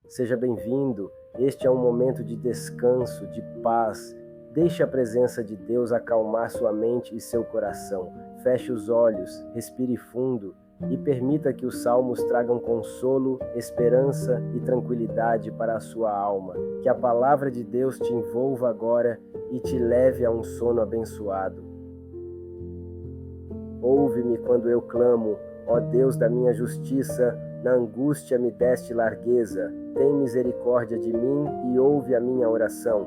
Seja bem-vindo. Este é um momento de descanso, de paz. Deixe a presença de Deus acalmar sua mente e seu coração. Feche os olhos, respire fundo e permita que os salmos tragam consolo, esperança e tranquilidade para a sua alma. Que a palavra de Deus te envolva agora e te leve a um sono abençoado. Ouve-me quando eu clamo, ó Deus da minha justiça, na angústia me deste largueza. Tem misericórdia de mim e ouve a minha oração.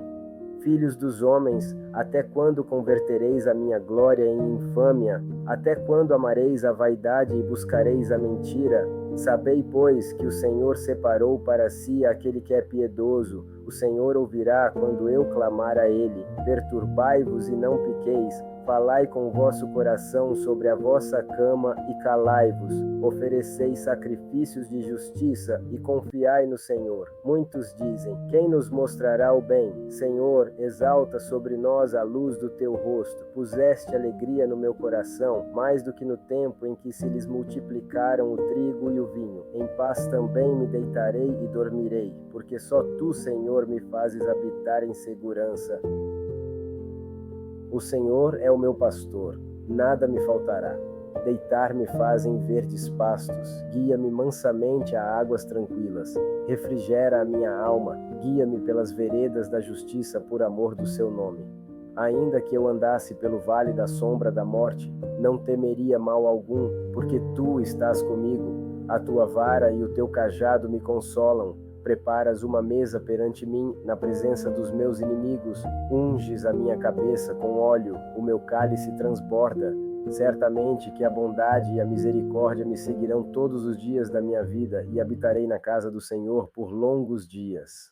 Filhos dos homens, até quando convertereis a minha glória em infâmia? Até quando amareis a vaidade e buscareis a mentira? Sabei, pois, que o Senhor separou para si aquele que é piedoso. O Senhor ouvirá quando eu clamar a ele. Perturbai-vos e não piqueis. Falai com o vosso coração sobre a vossa cama e calai-vos. Ofereceis sacrifícios de justiça e confiai no Senhor. Muitos dizem: quem nos mostrará o bem? Senhor, exalta sobre nós a luz do teu rosto. Puseste alegria no meu coração, mais do que no tempo em que se lhes multiplicaram o trigo e o vinho. Em paz também me deitarei e dormirei, porque só tu, Senhor, me fazes habitar em segurança. O Senhor é o meu pastor, nada me faltará. Deitar-me faz em verdes pastos, guia-me mansamente a águas tranquilas. Refrigera a minha alma, guia-me pelas veredas da justiça por amor do seu nome. Ainda que eu andasse pelo vale da sombra da morte, não temeria mal algum, porque tu estás comigo. A tua vara e o teu cajado me consolam. Preparas uma mesa perante mim, na presença dos meus inimigos. Unges a minha cabeça com óleo, o meu cálice transborda. Certamente que a bondade e a misericórdia me seguirão todos os dias da minha vida, e habitarei na casa do Senhor por longos dias.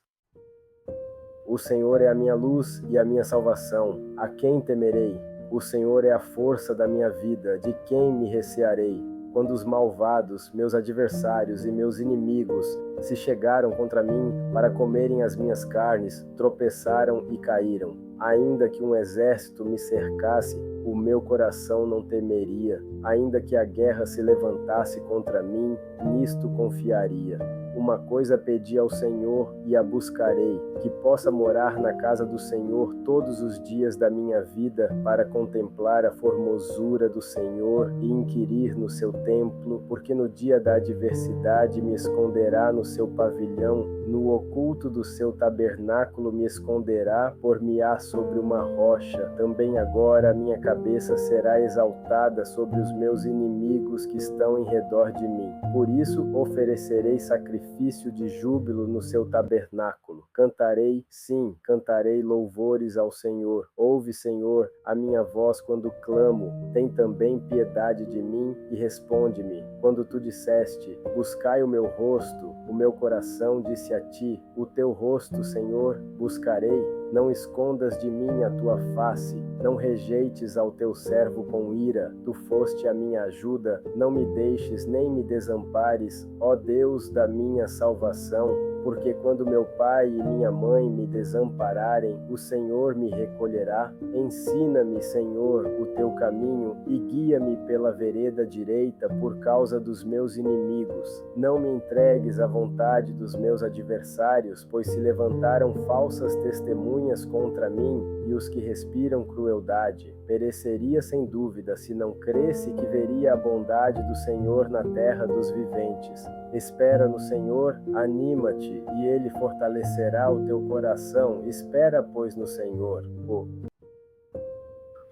O Senhor é a minha luz e a minha salvação. A quem temerei? O Senhor é a força da minha vida. De quem me recearei? Quando os malvados, meus adversários e meus inimigos se chegaram contra mim para comerem as minhas carnes, tropeçaram e caíram. Ainda que um exército me cercasse, o meu coração não temeria. Ainda que a guerra se levantasse contra mim, nisto confiaria. Uma coisa pedi ao Senhor e a buscarei, que possa morar na casa do Senhor todos os dias da minha vida, para contemplar a formosura do Senhor e inquirir no seu templo, porque no dia da adversidade me esconderá no seu pavilhão, no oculto do seu tabernáculo me esconderá, por-me-á sobre uma rocha. Também agora a minha cabeça será exaltada sobre os meus inimigos que estão em redor de mim. Por isso oferecerei sacrifício de júbilo no seu tabernáculo. Cantarei, sim, cantarei louvores ao Senhor. Ouve, Senhor, a minha voz quando clamo. Tem também piedade de mim e responde-me. Quando tu disseste: buscai o meu rosto, o meu coração disse a ti: o teu rosto, Senhor, buscarei. Não escondas de mim a tua face, não rejeites ao teu servo com ira. Tu foste a minha ajuda, não me deixes nem me desampares, ó Deus da minha salvação. Porque quando meu pai e minha mãe me desampararem, o Senhor me recolherá. Ensina-me, Senhor, o teu caminho e guia-me pela vereda direita por causa dos meus inimigos. Não me entregues à vontade dos meus adversários, pois se levantaram falsas testemunhas contra mim e os que respiram crueldade. Pereceria sem dúvida se não cresse que veria a bondade do Senhor na terra dos viventes. Espera no Senhor, anima-te, e Ele fortalecerá o teu coração. Espera, pois, no Senhor.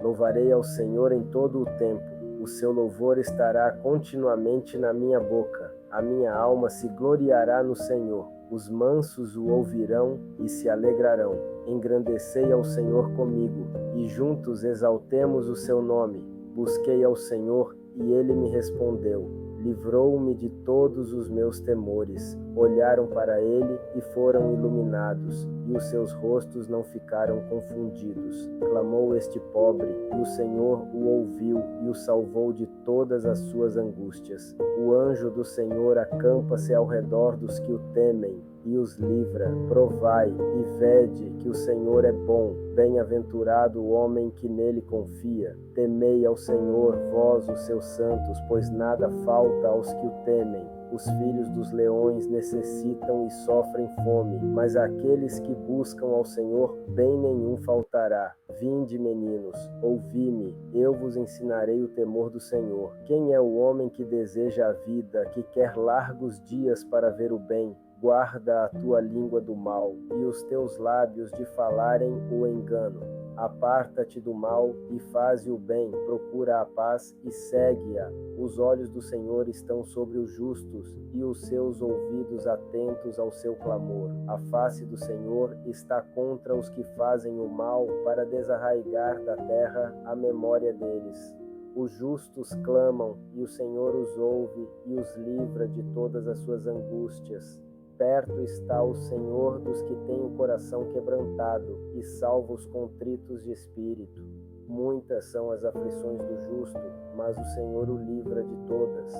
Louvarei ao Senhor em todo o tempo. O seu louvor estará continuamente na minha boca. A minha alma se gloriará no Senhor. Os mansos o ouvirão e se alegrarão. Engrandecei ao Senhor comigo, e juntos exaltemos o seu nome. Busquei ao Senhor, e ele me respondeu. Livrou-me de todos os meus temores. Olharam para ele e foram iluminados, e os seus rostos não ficaram confundidos. Clamou este pobre, e o Senhor o ouviu e o salvou de todas as suas angústias. O anjo do Senhor acampa-se ao redor dos que o temem e os livra. Provai e vede que o Senhor é bom. Bem-aventurado o homem que nele confia. Temei ao Senhor, vós, os seus santos, pois nada falta aos que o temem. Os filhos dos leões necessitam e sofrem fome, mas àqueles que buscam ao Senhor, bem nenhum faltará. Vinde, meninos, ouvi-me, eu vos ensinarei o temor do Senhor. Quem é o homem que deseja a vida, que quer largos dias para ver o bem? Guarda a tua língua do mal e os teus lábios de falarem o engano. Aparta-te do mal e faze o bem, procura a paz e segue-a. Os olhos do Senhor estão sobre os justos e os seus ouvidos atentos ao seu clamor. A face do Senhor está contra os que fazem o mal, para desarraigar da terra a memória deles. Os justos clamam e o Senhor os ouve e os livra de todas as suas angústias. Perto está o Senhor dos que têm o coração quebrantado e salva os contritos de espírito. Muitas são as aflições do justo, mas o Senhor o livra de todas.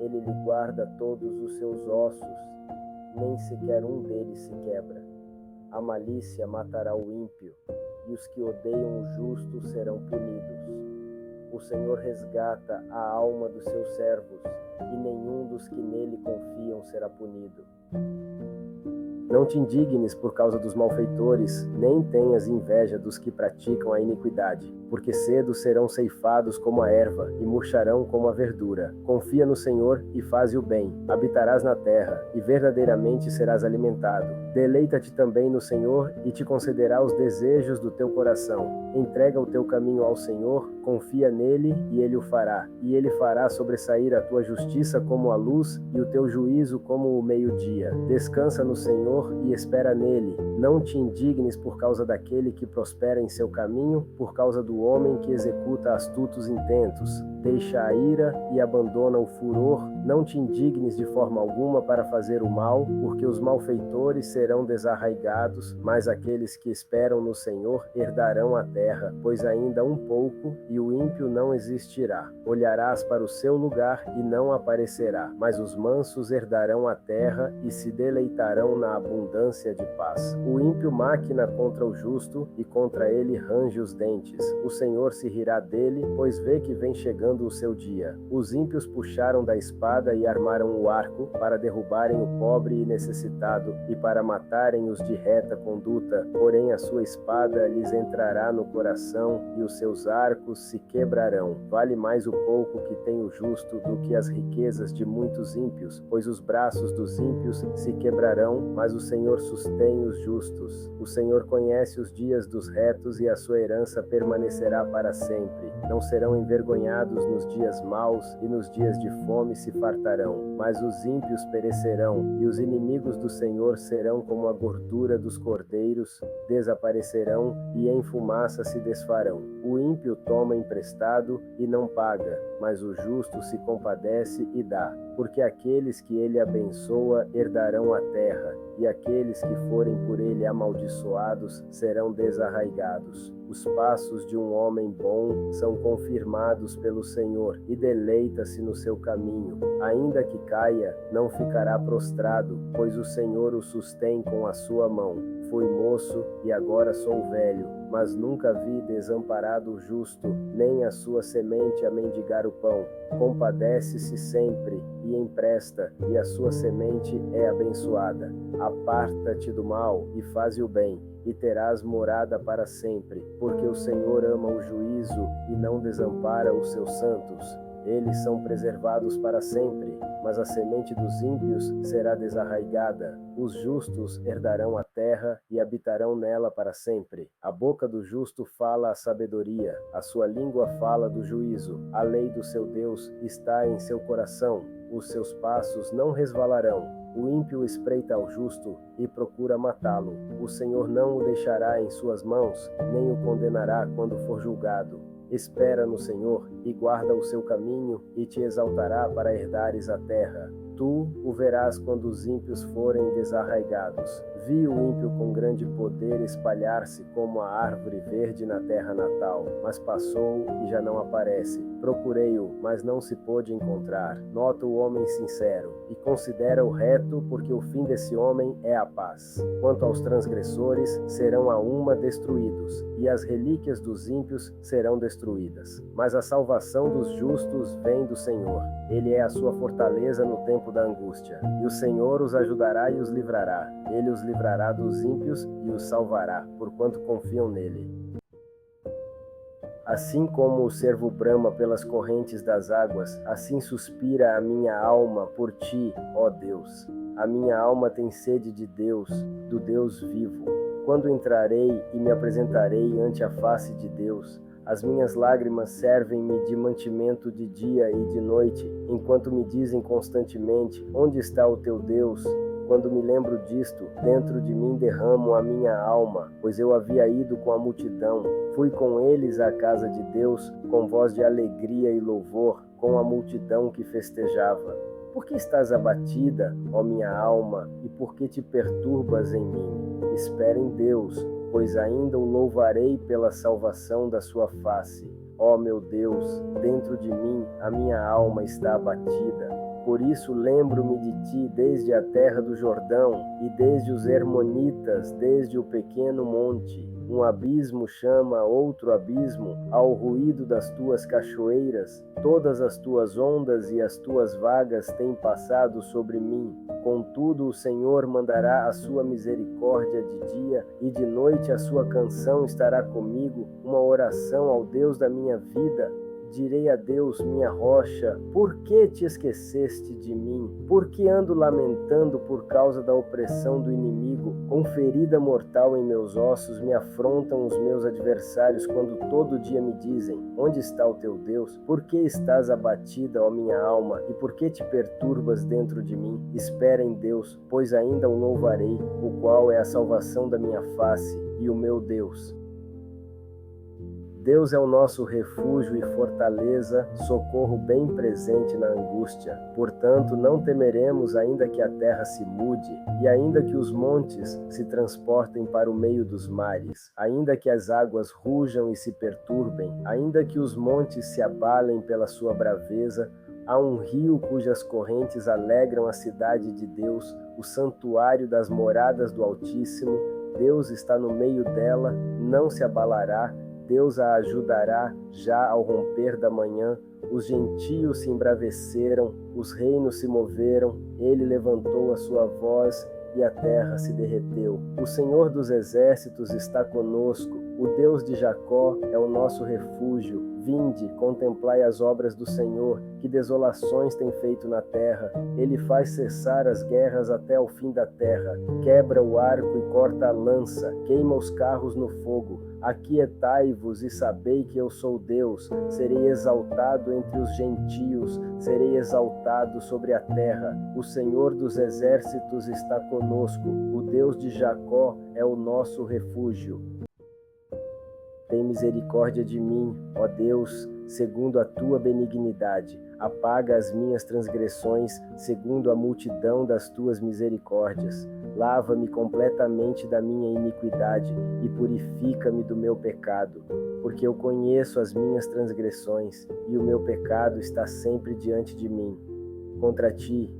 Ele lhe guarda todos os seus ossos, nem sequer um deles se quebra. A malícia matará o ímpio, e os que odeiam o justo serão punidos. O Senhor resgata a alma dos seus servos, e nenhum dos que nele confiam será punido. Não te indignes por causa dos malfeitores, nem tenhas inveja dos que praticam a iniquidade, porque cedo serão ceifados como a erva e murcharão como a verdura. Confia no Senhor e faze o bem, habitarás na terra e verdadeiramente serás alimentado. Deleita-te também no Senhor e te concederá os desejos do teu coração. Entrega o teu caminho ao Senhor, confia nele e ele o fará. E ele fará sobressair a tua justiça como a luz e o teu juízo como o meio-dia. Descansa no Senhor e espera nele. Não te indignes por causa daquele que prospera em seu caminho, por causa do homem que executa astutos intentos. Deixa a ira e abandona o furor. Não te indignes de forma alguma para fazer o mal, porque os malfeitores serão desarraigados, mas aqueles que esperam no Senhor herdarão a terra, pois ainda um pouco e o ímpio não existirá. Olharás para o seu lugar e não aparecerá, mas os mansos herdarão a terra e se deleitarão na abundância de paz. O ímpio maquina contra o justo e contra ele range os dentes. O Senhor se rirá dele, pois vê que vem chegando o seu dia. Os ímpios puxaram da espada e armaram o arco para derrubarem o pobre e necessitado e para matarem os de reta conduta. Porém a sua espada lhes entrará no coração e os seus arcos se quebrarão. Vale mais o pouco que tem o justo do que as riquezas de muitos ímpios, pois os braços dos ímpios se quebrarão, mas o Senhor sustém os justos. O Senhor conhece os dias dos retos e a sua herança permanecerá para sempre. Não serão envergonhados nos dias maus e nos dias de fome se fartarão. Mas os ímpios perecerão e os inimigos do Senhor serão como a gordura dos cordeiros, desaparecerão e em fumaça se desfarão. O ímpio toma emprestado e não paga, mas o justo se compadece e dá. Porque aqueles que ele abençoa herdarão a terra, e aqueles que forem por ele amaldiçoados serão desarraigados. Os passos de um homem bom são confirmados pelo Senhor, e deleita-se no seu caminho. Ainda que caia, não ficará prostrado, pois o Senhor o sustém com a sua mão. Fui moço e agora sou velho, mas nunca vi desamparado o justo, nem a sua semente a mendigar o pão. Compadece-se sempre e empresta, e a sua semente é abençoada. Aparta-te do mal e faze o bem, e terás morada para sempre, porque o Senhor ama o juízo e não desampara os seus santos. Eles são preservados para sempre, mas a semente dos ímpios será desarraigada. Os justos herdarão a terra e habitarão nela para sempre. A boca do justo fala a sabedoria, a sua língua fala do juízo. A lei do seu Deus está em seu coração, os seus passos não resvalarão. O ímpio espreita ao justo e procura matá-lo. O Senhor não o deixará em suas mãos, nem o condenará quando for julgado. Espera no Senhor e guarda o seu caminho, e te exaltará para herdares a terra. Tu o verás quando os ímpios forem desarraigados. Vi o ímpio com grande poder espalhar-se como a árvore verde na terra natal, mas passou e já não aparece. Procurei-o, mas não se pôde encontrar. Nota o homem sincero e considera-o reto, porque o fim desse homem é a paz. Quanto aos transgressores, serão a uma destruídos, e as relíquias dos ímpios serão destruídas. Mas a salvação dos justos vem do Senhor. Ele é a sua fortaleza no tempo da angústia. E o Senhor os ajudará e os livrará. Ele os livrará dos ímpios e os salvará, porquanto confiam nele. Assim como o cervo brama pelas correntes das águas, assim suspira a minha alma por ti, ó Deus. A minha alma tem sede de Deus, do Deus vivo. Quando entrarei e me apresentarei ante a face de Deus, as minhas lágrimas servem-me de mantimento de dia e de noite, enquanto me dizem constantemente: onde está o teu Deus? Quando me lembro disto, dentro de mim derramo a minha alma, pois eu havia ido com a multidão. Fui com eles à casa de Deus, com voz de alegria e louvor, com a multidão que festejava. Por que estás abatida, ó minha alma, e por que te perturbas em mim? Espera em Deus, pois ainda o louvarei pela salvação da sua face. Ó meu Deus, dentro de mim a minha alma está abatida. Por isso lembro-me de ti desde a terra do Jordão e desde os Hermonitas, desde o pequeno monte. Um abismo chama outro abismo ao ruído das tuas cachoeiras. Todas as tuas ondas e as tuas vagas têm passado sobre mim. Contudo, o Senhor mandará a sua misericórdia de dia e de noite a sua canção estará comigo, uma oração ao Deus da minha vida. Direi a Deus, minha rocha: por que te esqueceste de mim? Por que ando lamentando por causa da opressão do inimigo? Com ferida mortal em meus ossos me afrontam os meus adversários quando todo dia me dizem: onde está o teu Deus? Por que estás abatida, ó minha alma? E por que te perturbas dentro de mim? Espera em Deus, pois ainda o louvarei, o qual é a salvação da minha face e o meu Deus. Deus é o nosso refúgio e fortaleza, socorro bem presente na angústia. Portanto, não temeremos, ainda que a terra se mude, e ainda que os montes se transportem para o meio dos mares, ainda que as águas rujam e se perturbem, ainda que os montes se abalem pela sua braveza. Há um rio cujas correntes alegram a cidade de Deus, o santuário das moradas do Altíssimo. Deus está no meio dela, não se abalará. Deus a ajudará já ao romper da manhã. Os gentios se embraveceram, os reinos se moveram, ele levantou a sua voz e a terra se derreteu. O Senhor dos exércitos está conosco, o Deus de Jacó é o nosso refúgio. Vinde, contemplai as obras do Senhor, que desolações tem feito na terra. Ele faz cessar as guerras até o fim da terra, quebra o arco e corta a lança, queima os carros no fogo. Aquietai-vos e sabei que eu sou Deus. Serei exaltado entre os gentios, serei exaltado sobre a terra. O Senhor dos exércitos está conosco, o Deus de Jacó é o nosso refúgio. Tem misericórdia de mim, ó Deus, segundo a tua benignidade. Apaga as minhas transgressões, segundo a multidão das tuas misericórdias. Lava-me completamente da minha iniquidade e purifica-me do meu pecado, porque eu conheço as minhas transgressões e o meu pecado está sempre diante de mim. Contra ti,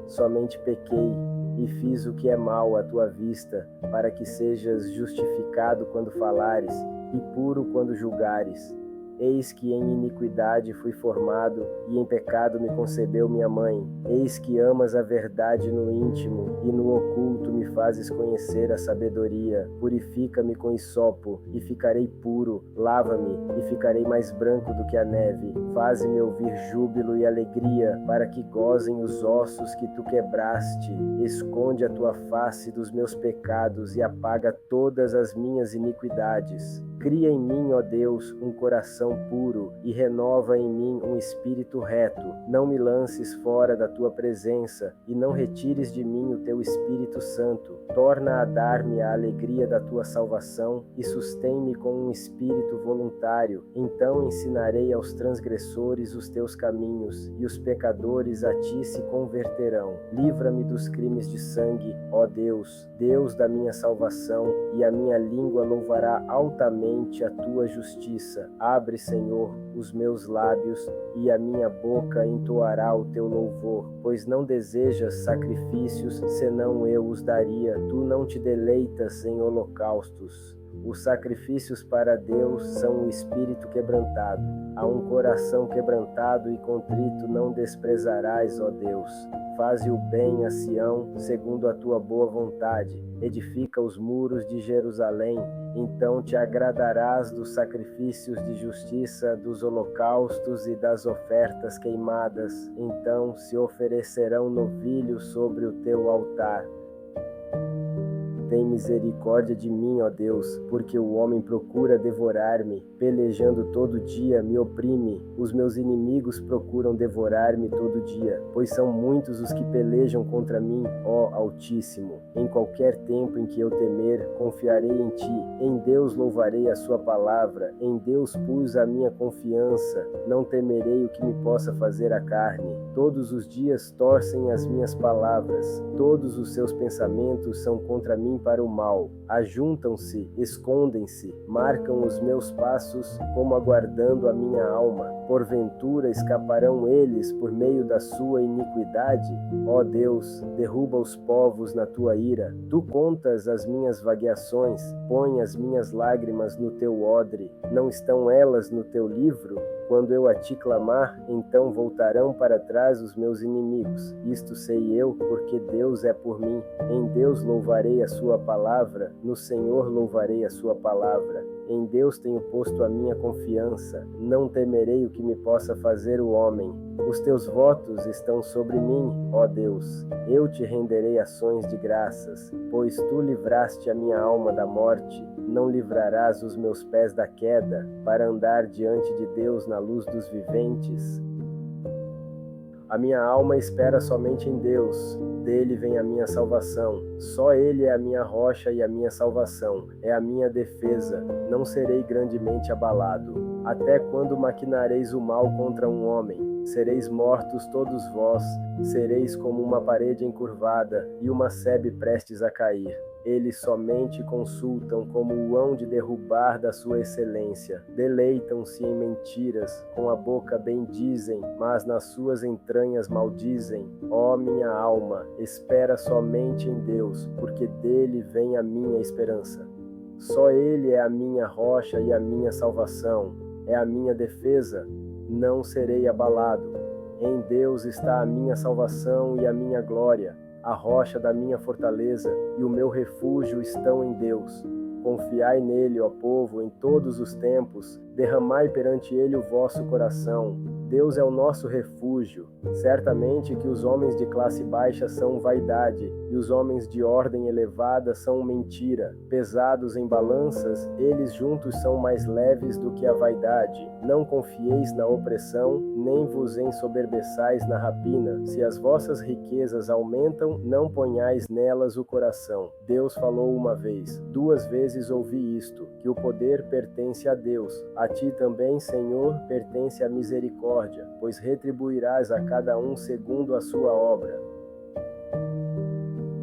somente pequei e fiz o que é mal à tua vista, para que sejas justificado quando falares e puro quando julgares. Eis que em iniquidade fui formado, e em pecado me concebeu minha mãe. Eis que amas a verdade no íntimo, e no oculto me fazes conhecer a sabedoria. Purifica-me com hisopo, e ficarei puro. Lava-me, e ficarei mais branco do que a neve. Faze-me ouvir júbilo e alegria, para que gozem os ossos que tu quebraste. Esconde a tua face dos meus pecados, e apaga todas as minhas iniquidades. Cria em mim, ó Deus, um coração puro e renova em mim um espírito reto. Não me lances fora da tua presença e não retires de mim o teu Espírito Santo. Torna a dar-me a alegria da tua salvação e sustém-me com um espírito voluntário. Então ensinarei aos transgressores os teus caminhos e os pecadores a ti se converterão. Livra-me dos crimes de sangue, ó Deus, Deus da minha salvação, e a minha língua louvará altamente a tua justiça. Abre, Senhor, os meus lábios e a minha boca entoará o teu louvor, pois não desejas sacrifícios, senão eu os daria. Tu não te deleitas em holocaustos. Os sacrifícios para Deus são o espírito quebrantado. A um coração quebrantado e contrito não desprezarás, ó Deus. Faze o bem a Sião, segundo a tua boa vontade. Edifica os muros de Jerusalém. Então te agradarás dos sacrifícios de justiça, dos holocaustos e das ofertas queimadas. Então se oferecerão novilhos sobre o teu altar. Tem misericórdia de mim, ó Deus, porque o homem procura devorar-me, pelejando todo dia me oprime. Os meus inimigos procuram devorar-me todo dia, pois são muitos os que pelejam contra mim, ó Altíssimo. Em qualquer tempo em que eu temer, confiarei em ti. Em Deus louvarei a sua palavra, em Deus pus a minha confiança. Não temerei o que me possa fazer a carne. Todos os dias torcem as minhas palavras, todos os seus pensamentos são contra mim para o mal. Ajuntam-se, escondem-se, marcam os meus passos como aguardando a minha alma. Porventura escaparão eles por meio da sua iniquidade? Ó Deus, derruba os povos na tua ira. Tu contas as minhas vagueações, põe as minhas lágrimas no teu odre. Não estão elas no teu livro? Quando eu a ti clamar, então voltarão para trás os meus inimigos. Isto sei eu, porque Deus é por mim. Em Deus louvarei a sua palavra, no Senhor louvarei a sua palavra. Em Deus tenho posto a minha confiança. Não temerei o que me possa fazer o homem. Os teus votos estão sobre mim, ó Deus. Eu te renderei ações de graças, pois tu livraste a minha alma da morte. Não livrarás os meus pés da queda, para andar diante de Deus na luz dos viventes. A minha alma espera somente em Deus, dele vem a minha salvação. Só ele é a minha rocha e a minha salvação, é a minha defesa, não serei grandemente abalado. Até quando maquinareis o mal contra um homem? Sereis mortos todos vós, sereis como uma parede encurvada e uma sebe prestes a cair. Eles somente consultam como o hão de derrubar da sua excelência. Deleitam-se em mentiras, com a boca bendizem, mas nas suas entranhas maldizem. Ó minha alma, espera somente em Deus, porque dele vem a minha esperança. Só ele é a minha rocha e a minha salvação, é a minha defesa, não serei abalado. Em Deus está a minha salvação e a minha glória. A rocha da minha fortaleza e o meu refúgio estão em Deus. Confiai nele, ó povo, em todos os tempos, derramai perante ele o vosso coração. Deus é o nosso refúgio. Certamente que os homens de classe baixa são vaidade, e os homens de ordem elevada são mentira. Pesados em balanças, eles juntos são mais leves do que a vaidade. Não confieis na opressão, nem vos ensoberbeçais na rapina. Se as vossas riquezas aumentam, não ponhais nelas o coração. Deus falou uma vez, 2 vezes ouvi isto, que o poder pertence a Deus. A ti também, Senhor, pertence a misericórdia, pois retribuirás a cada um segundo a sua obra.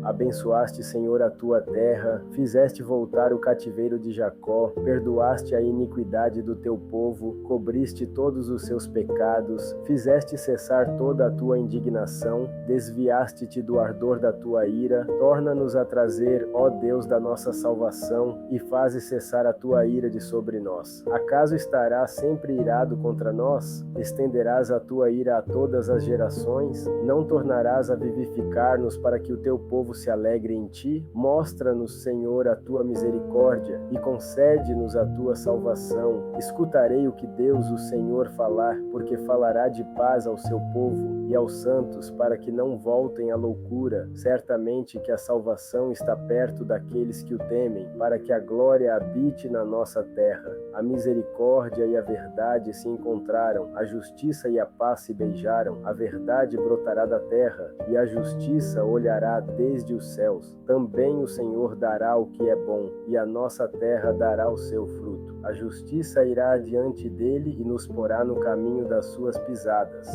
Abençoaste, Senhor, a tua terra, fizeste voltar o cativeiro de Jacó, perdoaste a iniquidade do teu povo, cobriste todos os seus pecados, fizeste cessar toda a tua indignação, desviaste-te do ardor da tua ira, torna-nos a trazer, ó Deus da nossa salvação, e faze cessar a tua ira de sobre nós. Acaso estarás sempre irado contra nós? Estenderás a tua ira a todas as gerações? Não tornarás a vivificar-nos para que o teu povo povo se alegre em ti? Mostra-nos, Senhor, a tua misericórdia e concede-nos a tua salvação. Escutarei o que Deus, o Senhor, falar, porque falará de paz ao seu povo e aos santos, para que não voltem à loucura. Certamente que a salvação está perto daqueles que o temem, para que a glória habite na nossa terra. A misericórdia e a verdade se encontraram, a justiça e a paz se beijaram, a verdade brotará da terra, e a justiça olhará desde os céus. Também o Senhor dará o que é bom, e a nossa terra dará o seu fruto. A justiça irá adiante dele e nos porá no caminho das suas pisadas.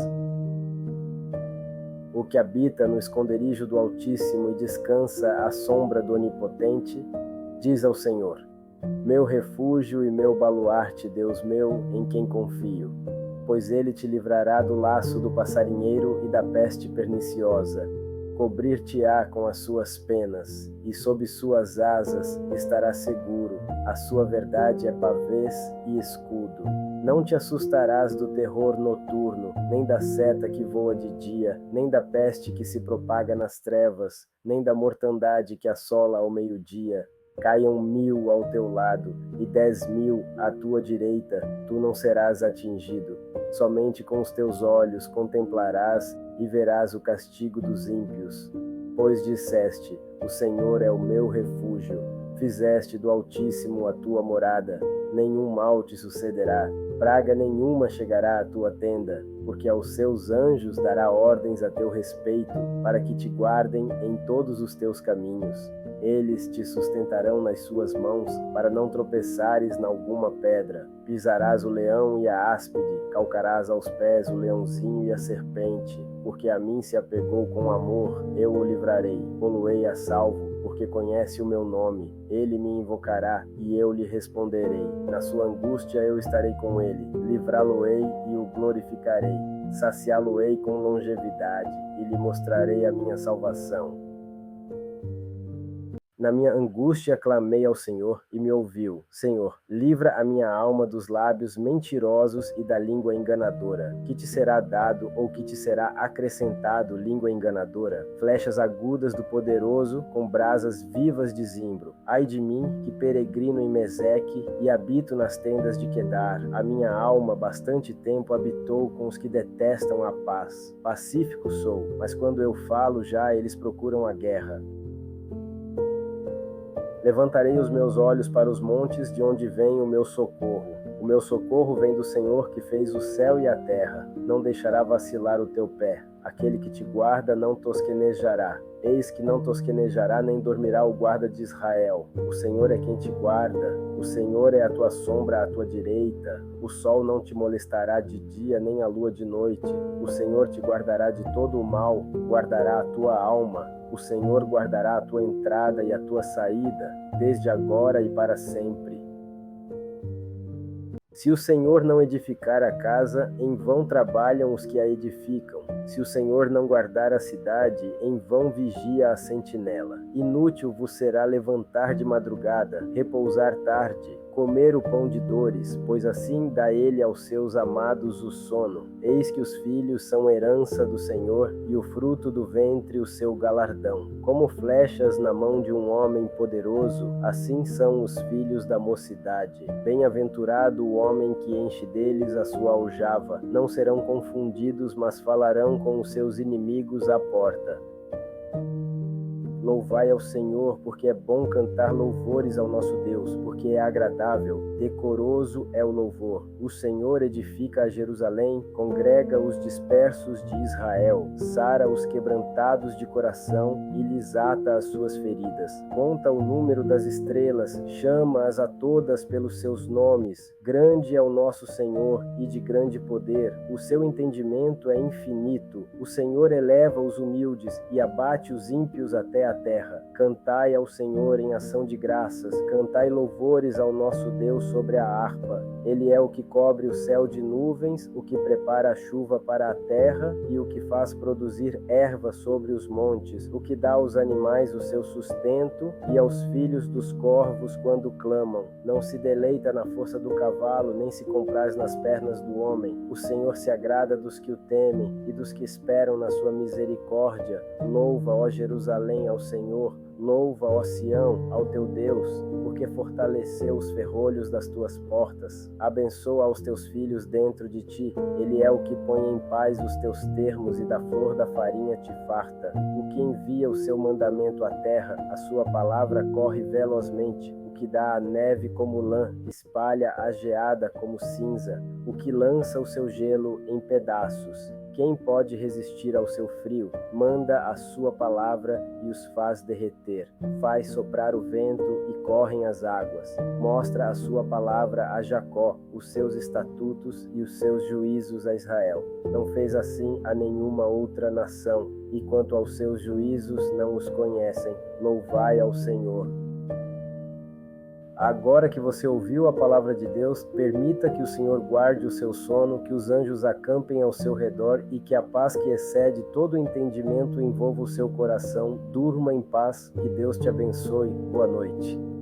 O que habita no esconderijo do Altíssimo e descansa à sombra do Onipotente, diz ao Senhor: meu refúgio e meu baluarte, Deus meu, em quem confio. Pois ele te livrará do laço do passarinheiro e da peste perniciosa. Cobrir-te-á com as suas penas, e sob suas asas estará seguro. A sua verdade é pavês e escudo. Não te assustarás do terror noturno, nem da seta que voa de dia, nem da peste que se propaga nas trevas, nem da mortandade que assola ao meio-dia. Caiam 1000 ao teu lado e 10.000 à tua direita, tu não serás atingido. Somente com os teus olhos contemplarás e verás o castigo dos ímpios. Pois disseste: o Senhor é o meu refúgio. Fizeste do Altíssimo a tua morada. Nenhum mal te sucederá, praga nenhuma chegará à tua tenda, porque aos seus anjos dará ordens a teu respeito, para que te guardem em todos os teus caminhos. Eles te sustentarão nas suas mãos, para não tropeçares na alguma pedra. Pisarás o leão e a áspide, calcarás aos pés o leãozinho e a serpente. Porque a mim se apegou com amor, eu o livrarei, pô-lo-ei a salvo, porque conhece o meu nome. Ele me invocará, e eu lhe responderei. Na sua angústia eu estarei com ele, livrá-lo-ei e o glorificarei. Saciá-lo-ei com longevidade, e lhe mostrarei a minha salvação. Na minha angústia clamei ao Senhor e me ouviu. Senhor, livra a minha alma dos lábios mentirosos e da língua enganadora. Que te será dado ou que te será acrescentado, língua enganadora? Flechas agudas do poderoso com brasas vivas de zimbro. Ai de mim, que peregrino em Meseque e habito nas tendas de Quedar. A minha alma bastante tempo habitou com os que detestam a paz. Pacífico sou, mas quando eu falo já eles procuram a guerra. Levantarei os meus olhos para os montes, de onde vem o meu socorro. O meu socorro vem do Senhor que fez o céu e a terra. Não deixará vacilar o teu pé. Aquele que te guarda não tosquenejará. Eis que não tosquenejará nem dormirá o guarda de Israel. O Senhor é quem te guarda. O Senhor é a tua sombra à tua direita. O sol não te molestará de dia, nem a lua de noite. O Senhor te guardará de todo o mal, guardará a tua alma. O Senhor guardará a tua entrada e a tua saída, desde agora e para sempre. Se o Senhor não edificar a casa, em vão trabalham os que a edificam. Se o Senhor não guardar a cidade, em vão vigia a sentinela. Inútil vos será levantar de madrugada, repousar tarde, comer o pão de dores, pois assim dá ele aos seus amados o sono. Eis que os filhos são herança do Senhor, e o fruto do ventre o seu galardão. Como flechas na mão de um homem poderoso, assim são os filhos da mocidade. Bem-aventurado o homem que enche deles a sua aljava. Não serão confundidos, mas falarão com os seus inimigos à porta. Louvai ao Senhor, porque é bom cantar louvores ao nosso Deus, porque é agradável, decoroso é o louvor. O Senhor edifica a Jerusalém, congrega os dispersos de Israel, sara os quebrantados de coração e lhes ata as suas feridas. Conta o número das estrelas, chama-as a todas pelos seus nomes. Grande é o nosso Senhor e de grande poder, o seu entendimento é infinito. O Senhor eleva os humildes e abate os ímpios até a terra. Cantai ao Senhor em ação de graças, cantai louvores ao nosso Deus sobre a harpa. Ele é o que cobre o céu de nuvens, o que prepara a chuva para a terra e o que faz produzir erva sobre os montes, o que dá aos animais o seu sustento e aos filhos dos corvos quando clamam. Não se deleita na força do cavalo, nem se compraz nas pernas do homem. O Senhor se agrada dos que o temem e dos que esperam na sua misericórdia. Louva, ó Jerusalém, ao Senhor, louva, ó Sião, ao teu Deus, porque fortaleceu os ferrolhos das tuas portas. Abençoa aos teus filhos dentro de ti, ele é o que põe em paz os teus termos e da flor da farinha te farta. O que envia o seu mandamento à terra, a sua palavra corre velozmente. O que dá a neve como lã, espalha a geada como cinza, o que lança o seu gelo em pedaços. Quem pode resistir ao seu frio? Manda a sua palavra e os faz derreter. Faz soprar o vento e correm as águas. Mostra a sua palavra a Jacó, os seus estatutos e os seus juízos a Israel. Não fez assim a nenhuma outra nação, e quanto aos seus juízos não os conhecem. Louvai ao Senhor. Agora que você ouviu a palavra de Deus, permita que o Senhor guarde o seu sono, que os anjos acampem ao seu redor e que a paz que excede todo o entendimento envolva o seu coração. Durma em paz, que Deus te abençoe. Boa noite.